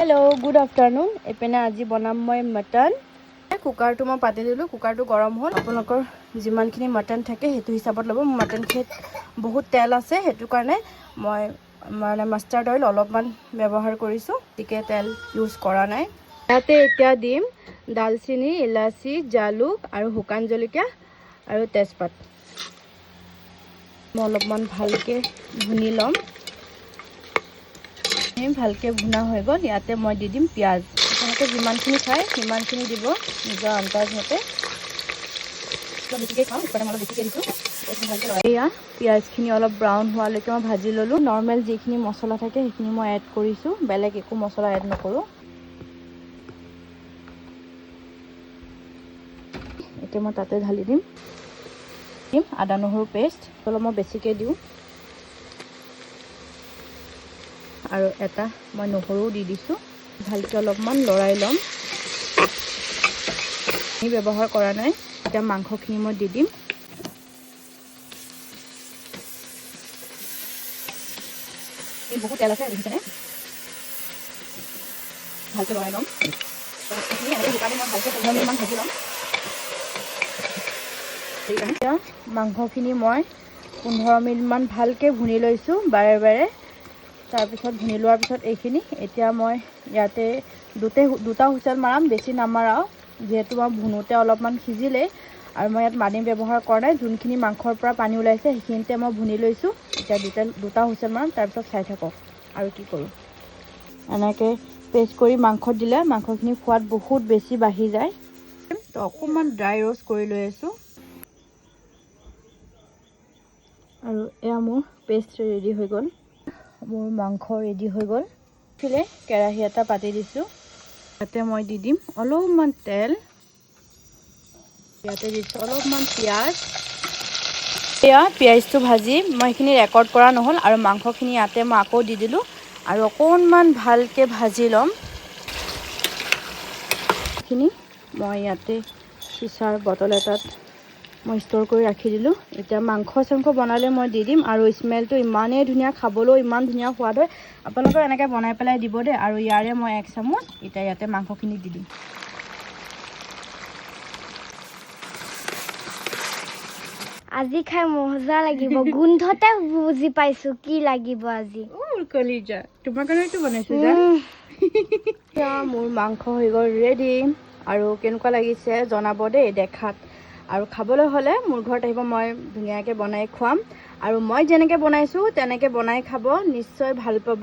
hello good afternoon एपिने আজি বনাম মই মটন কুকাৰটো মই পাতি দিলোঁ কুকাৰটো গৰম হ'ল আপোনালোকৰ যিমানখিনি মটন থাকে সেইটো হিচাপত ল'ব মটনখিনিত বহুত তেল আছে সেইটো কাৰণে মই মানে মাষ্টাৰ্ড অইল অলপমান ব্যৱহাৰ কৰিছোঁ তিকে তেল ইউজ কৰা নাই ইয়াতে এতিয়া দিম দালচিনি ইলাচি জালুক আৰু শুকান জলকীয়া আৰু তেজপাত মই অলপমান ভালকৈ ভুনি ল'ম ভালকে ভুনা হৈ গ'ল ইয়াতে মই দি দিম পিয়াজ আপোনালোকে যিমানখিনি খায় সিমানখিনি দিব নিজৰ আন্দাজ মতে বেছিকৈ খাওঁ সেইকাৰণে মই বেছিকৈ দিছোঁ এয়া পিয়াজখিনি অলপ ব্ৰাউন হোৱালৈকে মই ভাজি ল'লোঁ নৰ্মেল যিখিনি মছলা থাকে সেইখিনি মই এড কৰিছোঁ বেলেগ একো মছলা এড নকৰোঁ এতিয়া মই তাতে ঢালি দিম আদা নহৰু পেষ্ট অলপ মই বেছিকৈ দিওঁ আৰু এটা মই নহৰু দি দিছোঁ ভালকৈ অলপমান লৰাই ল'ম আমি ব্যৱহাৰ কৰা নাই এতিয়া মাংসখিনি মই দি দিম বহুত তেল আছে দেখিছেনে ভালকৈ লৰাই ল'ম এতিয়া মাংসখিনি মই 15 মিনিটমান ভালকৈ ভুনি লৈছোঁ বাৰে বাৰে তাৰপিছত ভুনি লোৱাৰ পিছত এইখিনি এতিয়া মই ইয়াতে দুটা হুইচেল মাৰাম বেছি নামাৰাও যিহেতু মই ভুনোতে অলপমান সিজিলে আৰু মই ইয়াত পানী ব্যৱহাৰ কৰা নাই যোনখিনি মাংসৰ পৰা পানী ওলাইছে সেইখিনিতে মই ভুনি লৈছোঁ এতিয়া দুটা হুইচেল মাৰাম তাৰপিছত চাই থাকক আৰু কি কৰোঁ এনেকৈ পেষ্ট কৰি মাংসত দিলে মাংসখিনি সোৱাদ বহুত বেছি বাঢ়ি যায় তো অকণমান ড্ৰাই ৰ'ষ্ট কৰি লৈ আছোঁ আৰু এয়া মোৰ পেষ্ট ৰেডি হৈ গ'ল মোৰ মাংস ৰেডি হৈ গ'ল ফিলে কেৰাহী এটা পাতি দিছোঁ ইয়াতে মই দি দিম অলপমান তেল ইয়াতে দিছোঁ অলপমান পিঁয়াজ এয়া পিঁয়াজটো ভাজি মই এইখিনি ৰেকৰ্ড কৰা নহ'ল আৰু মাংসখিনি ইয়াতে মই আকৌ দি দিলোঁ আৰু অকণমান ভালকৈ ভাজি ল'ম এইখিনি মই ইয়াতে চিচাৰ বটল এটাত মই ষ্ট'ৰ কৰি ৰাখি দিলোঁ এতিয়া মাংস চাংস বনালে মই দি দিম আৰু স্মেলটো ইমানেই ধুনীয়া খাবলৈও ইমান ধুনীয়া সোৱাদ হয় আপোনালোকে এনেকৈ বনাই পেলাই দিব দেই আৰু ইয়াৰে মই 1 চামুচ এতিয়া ইয়াতে মাংসখিনি দি দিম আজি খাই মজা লাগিব গোন্ধতে বুজি পাইছোঁ কি লাগিব আজি কলিজা তোমাৰ কাৰণে এইটো বনাইছোঁ যা মোৰ মাংস হৈ গ'ল ৰেডি আৰু কেনেকুৱা লাগিছে জনাব দেই দেখাত আৰু খাবলৈ হ'লে মোৰ ঘৰত আহিব মই ধুনীয়াকৈ বনাই খুৱাম আৰু মই যেনেকৈ বনাইছোঁ তেনেকৈ বনাই খাব নিশ্চয় ভাল পাব